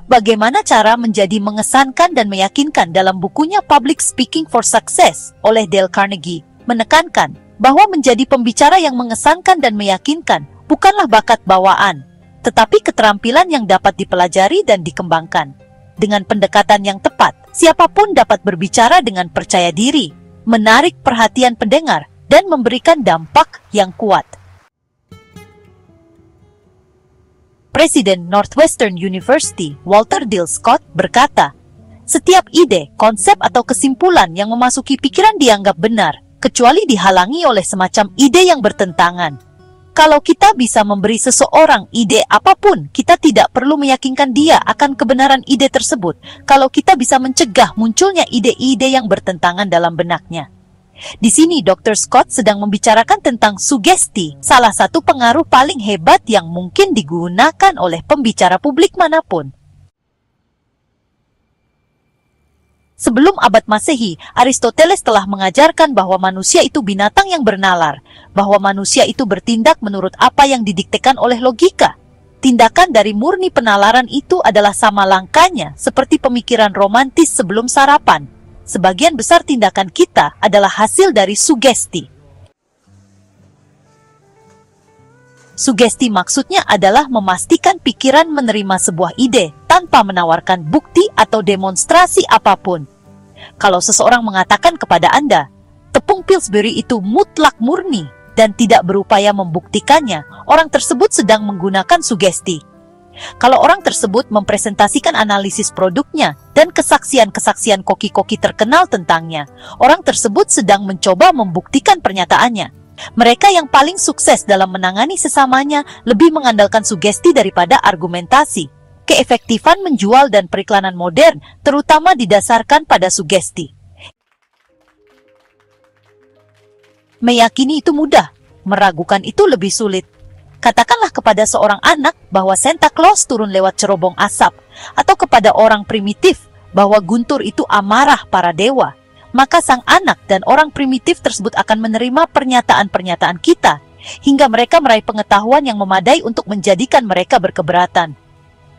Bagaimana cara menjadi mengesankan dan meyakinkan dalam bukunya Public Speaking for Success oleh Dale Carnegie menekankan bahwa menjadi pembicara yang mengesankan dan meyakinkan bukanlah bakat bawaan, tetapi keterampilan yang dapat dipelajari dan dikembangkan. Dengan pendekatan yang tepat, siapapun dapat berbicara dengan percaya diri, menarik perhatian pendengar, dan memberikan dampak yang kuat. Presiden Northwestern University, Walter Dill Scott, berkata, "Setiap ide, konsep atau kesimpulan yang memasuki pikiran dianggap benar, kecuali dihalangi oleh semacam ide yang bertentangan. Kalau kita bisa memberi seseorang ide apapun, kita tidak perlu meyakinkan dia akan kebenaran ide tersebut kalau kita bisa mencegah munculnya ide-ide yang bertentangan dalam benaknya." Di sini Dr. Scott sedang membicarakan tentang sugesti, salah satu pengaruh paling hebat yang mungkin digunakan oleh pembicara publik manapun. Sebelum abad Masehi, Aristoteles telah mengajarkan bahwa manusia itu binatang yang bernalar, bahwa manusia itu bertindak menurut apa yang didiktekan oleh logika. Tindakan dari murni penalaran itu adalah sama langkahnya seperti pemikiran romantis sebelum sarapan. Sebagian besar tindakan kita adalah hasil dari sugesti. Sugesti maksudnya adalah memastikan pikiran menerima sebuah ide tanpa menawarkan bukti atau demonstrasi apapun. Kalau seseorang mengatakan kepada Anda, tepung Pillsbury itu mutlak murni dan tidak berupaya membuktikannya, orang tersebut sedang menggunakan sugesti. Kalau orang tersebut mempresentasikan analisis produknya dan kesaksian-kesaksian koki-koki terkenal tentangnya, orang tersebut sedang mencoba membuktikan pernyataannya. Mereka yang paling sukses dalam menangani sesamanya lebih mengandalkan sugesti daripada argumentasi. Keefektifan menjual dan periklanan modern terutama didasarkan pada sugesti. Meyakini itu mudah, meragukan itu lebih sulit. Katakanlah kepada seorang anak bahwa Santa Claus turun lewat cerobong asap, atau kepada orang primitif bahwa guntur itu amarah para dewa, maka sang anak dan orang primitif tersebut akan menerima pernyataan-pernyataan kita, hingga mereka meraih pengetahuan yang memadai untuk menjadikan mereka berkeberatan.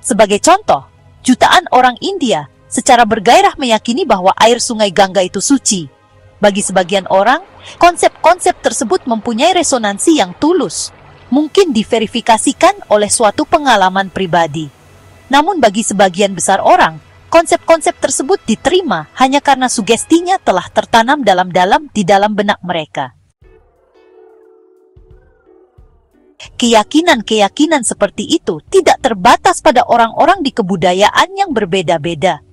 Sebagai contoh, jutaan orang India secara bergairah meyakini bahwa air sungai Gangga itu suci. Bagi sebagian orang, konsep-konsep tersebut mempunyai resonansi yang tulus, mungkin diverifikasikan oleh suatu pengalaman pribadi. Namun bagi sebagian besar orang, konsep-konsep tersebut diterima hanya karena sugestinya telah tertanam dalam-dalam di dalam benak mereka. Keyakinan-keyakinan seperti itu tidak terbatas pada orang-orang di kebudayaan yang berbeda-beda.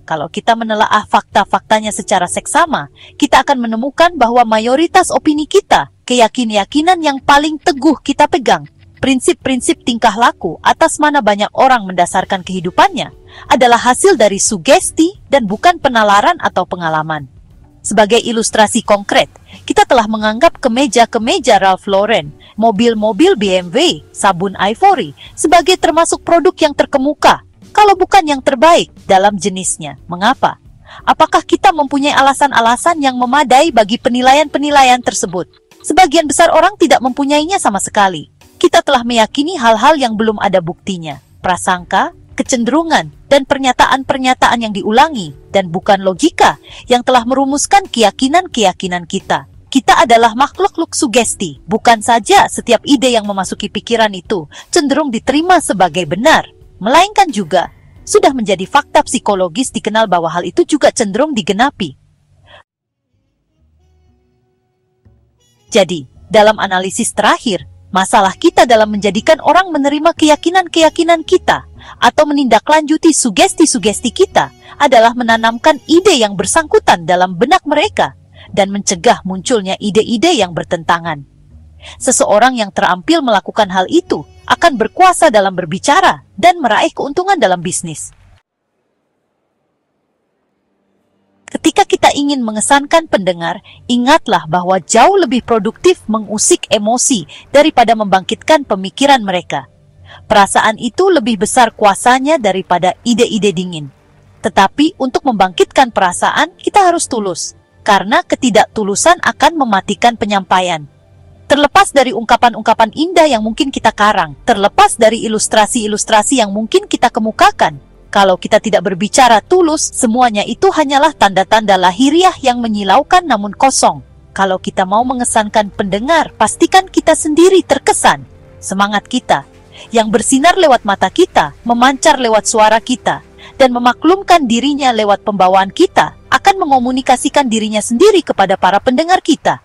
Kalau kita menelaah fakta-faktanya secara seksama, kita akan menemukan bahwa mayoritas opini kita, keyakinan yang paling teguh kita pegang, prinsip-prinsip tingkah laku atas mana banyak orang mendasarkan kehidupannya, adalah hasil dari sugesti dan bukan penalaran atau pengalaman. Sebagai ilustrasi konkret, kita telah menganggap kemeja-kemeja Ralph Lauren, mobil-mobil BMW, sabun Ivory sebagai termasuk produk yang terkemuka, kalau bukan yang terbaik dalam jenisnya. Mengapa? Apakah kita mempunyai alasan-alasan yang memadai bagi penilaian-penilaian tersebut? Sebagian besar orang tidak mempunyainya sama sekali. Kita telah meyakini hal-hal yang belum ada buktinya, prasangka, kecenderungan, dan pernyataan-pernyataan yang diulangi, dan bukan logika yang telah merumuskan keyakinan-keyakinan kita. Kita adalah makhluk sugesti, bukan saja setiap ide yang memasuki pikiran itu cenderung diterima sebagai benar, melainkan juga sudah menjadi fakta psikologis dikenal bahwa hal itu juga cenderung digenapi. Jadi, dalam analisis terakhir, masalah kita dalam menjadikan orang menerima keyakinan-keyakinan kita atau menindaklanjuti sugesti-sugesti kita adalah menanamkan ide yang bersangkutan dalam benak mereka dan mencegah munculnya ide-ide yang bertentangan. Seseorang yang terampil melakukan hal itu akan berkuasa dalam berbicara dan meraih keuntungan dalam bisnis. Ketika kita ingin mengesankan pendengar, ingatlah bahwa jauh lebih produktif mengusik emosi daripada membangkitkan pemikiran mereka. Perasaan itu lebih besar kuasanya daripada ide-ide dingin. Tetapi untuk membangkitkan perasaan, kita harus tulus, karena ketidaktulusan akan mematikan penyampaian. Terlepas dari ungkapan-ungkapan indah yang mungkin kita karang, terlepas dari ilustrasi-ilustrasi yang mungkin kita kemukakan, Kalau kita tidak berbicara tulus, semuanya itu hanyalah tanda-tanda lahiriah yang menyilaukan namun kosong. Kalau kita mau mengesankan pendengar, pastikan kita sendiri terkesan. Semangat kita, yang bersinar lewat mata kita, memancar lewat suara kita, dan memaklumkan dirinya lewat pembawaan kita, akan mengomunikasikan dirinya sendiri kepada para pendengar kita.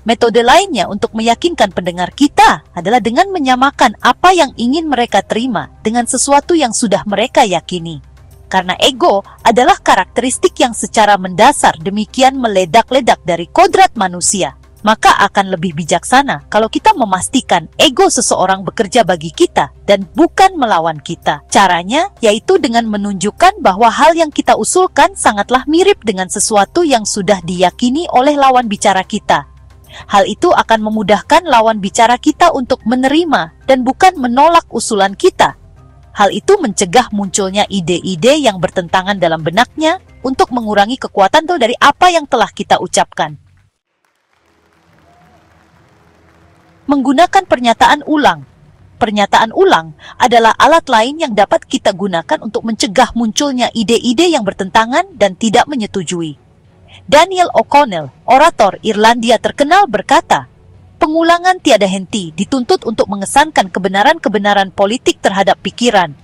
Metode lainnya untuk meyakinkan pendengar kita adalah dengan menyamakan apa yang ingin mereka terima dengan sesuatu yang sudah mereka yakini. Karena ego adalah karakteristik yang secara mendasar demikian meledak-ledak dari kodrat manusia, maka akan lebih bijaksana kalau kita memastikan ego seseorang bekerja bagi kita dan bukan melawan kita. Caranya yaitu dengan menunjukkan bahwa hal yang kita usulkan sangatlah mirip dengan sesuatu yang sudah diyakini oleh lawan bicara kita. Hal itu akan memudahkan lawan bicara kita untuk menerima dan bukan menolak usulan kita. Hal itu mencegah munculnya ide-ide yang bertentangan dalam benaknya untuk mengurangi kekuatan dari apa yang telah kita ucapkan. Menggunakan pernyataan ulang. Pernyataan ulang adalah alat lain yang dapat kita gunakan untuk mencegah munculnya ide-ide yang bertentangan dan tidak menyetujui. Daniel O'Connell, orator Irlandia terkenal berkata, pengulangan tiada henti dituntut untuk mengesankan kebenaran-kebenaran politik terhadap pikiran.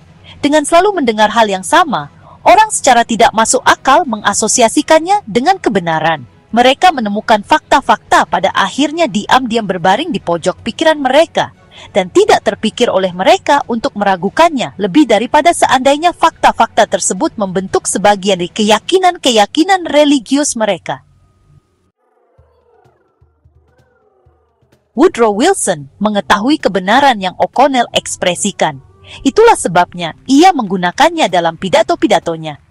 Dengan selalu mendengar hal yang sama, orang secara tidak masuk akal mengasosiasikannya dengan kebenaran. Mereka menemukan fakta-fakta pada akhirnya diam-diam berbaring di pojok pikiran mereka, dan tidak terpikir oleh mereka untuk meragukannya lebih daripada seandainya fakta-fakta tersebut membentuk sebagian dari keyakinan-keyakinan religius mereka. Woodrow Wilson mengetahui kebenaran yang O'Connell ekspresikan. Itulah sebabnya ia menggunakannya dalam pidato-pidatonya.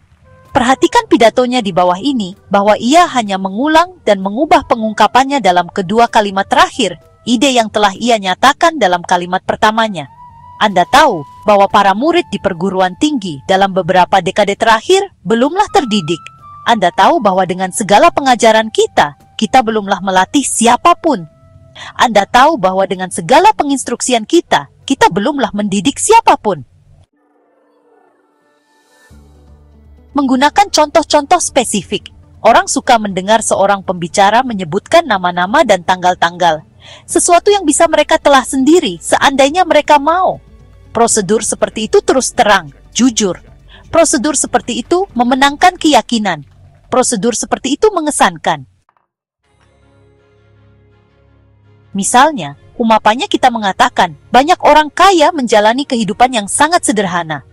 Perhatikan pidatonya di bawah ini, bahwa ia hanya mengulang dan mengubah pengungkapannya dalam kedua kalimat terakhir, ide yang telah ia nyatakan dalam kalimat pertamanya. Anda tahu bahwa para murid di perguruan tinggi dalam beberapa dekade terakhir belumlah terdidik. Anda tahu bahwa dengan segala pengajaran kita belumlah melatih siapapun. Anda tahu bahwa dengan segala penginstruksian kita belumlah mendidik siapapun. Menggunakan contoh-contoh spesifik. Orang suka mendengar seorang pembicara menyebutkan nama-nama dan tanggal-tanggal. Sesuatu yang bisa mereka telah sendiri seandainya mereka mau. Prosedur seperti itu terus terang, jujur. Prosedur seperti itu memenangkan keyakinan. Prosedur seperti itu mengesankan. Misalnya, umpamanya kita mengatakan, banyak orang kaya menjalani kehidupan yang sangat sederhana.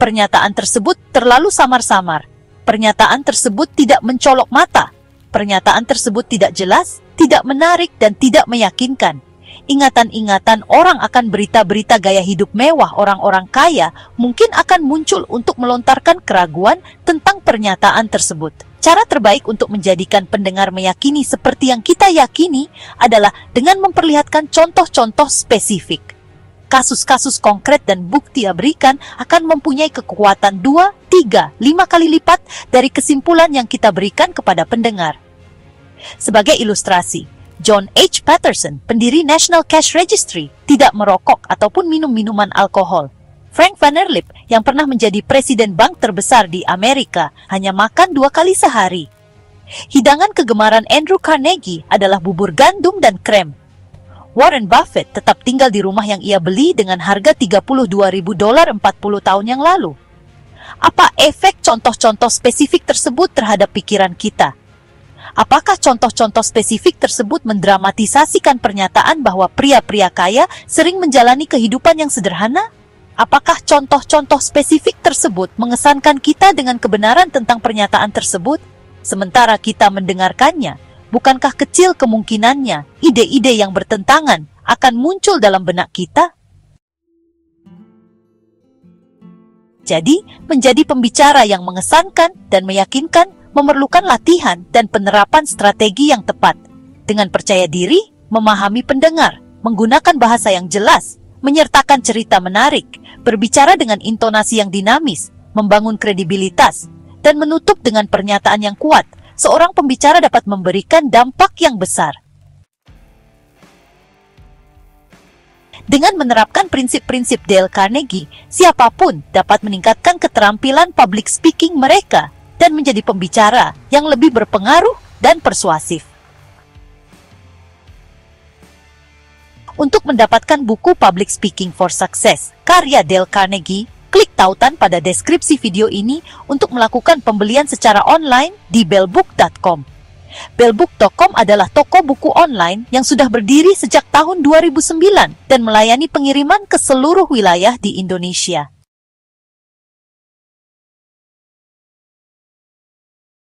Pernyataan tersebut terlalu samar-samar. Pernyataan tersebut tidak mencolok mata. Pernyataan tersebut tidak jelas, tidak menarik, dan tidak meyakinkan. Ingatan-ingatan orang akan berita-berita gaya hidup mewah orang-orang kaya mungkin akan muncul untuk melontarkan keraguan tentang pernyataan tersebut. Cara terbaik untuk menjadikan pendengar meyakini seperti yang kita yakini adalah dengan memperlihatkan contoh-contoh spesifik. Kasus-kasus konkret dan bukti yang berikan akan mempunyai kekuatan 2, 3, 5 kali lipat dari kesimpulan yang kita berikan kepada pendengar. Sebagai ilustrasi, John H. Patterson, pendiri National Cash Registry, tidak merokok ataupun minum minuman alkohol. Frank Vanderlip, yang pernah menjadi presiden bank terbesar di Amerika, hanya makan 2 kali sehari. Hidangan kegemaran Andrew Carnegie adalah bubur gandum dan krem. Warren Buffett tetap tinggal di rumah yang ia beli dengan harga $32.000 40 tahun yang lalu. Apa efek contoh-contoh spesifik tersebut terhadap pikiran kita? Apakah contoh-contoh spesifik tersebut mendramatisasikan pernyataan bahwa pria-pria kaya sering menjalani kehidupan yang sederhana? Apakah contoh-contoh spesifik tersebut mengesankan kita dengan kebenaran tentang pernyataan tersebut? Sementara kita mendengarkannya, bukankah kecil kemungkinannya ide-ide yang bertentangan akan muncul dalam benak kita? Jadi, menjadi pembicara yang mengesankan dan meyakinkan memerlukan latihan dan penerapan strategi yang tepat. Dengan percaya diri, memahami pendengar, menggunakan bahasa yang jelas, menyertakan cerita menarik, berbicara dengan intonasi yang dinamis, membangun kredibilitas, dan menutup dengan pernyataan yang kuat, seorang pembicara dapat memberikan dampak yang besar. Dengan menerapkan prinsip-prinsip Dale Carnegie, siapapun dapat meningkatkan keterampilan public speaking mereka dan menjadi pembicara yang lebih berpengaruh dan persuasif. Untuk mendapatkan buku Public Speaking for Success, karya Dale Carnegie, klik tautan pada deskripsi video ini untuk melakukan pembelian secara online di bellbook.com. Bellbook.com adalah toko buku online yang sudah berdiri sejak tahun 2009 dan melayani pengiriman ke seluruh wilayah di Indonesia.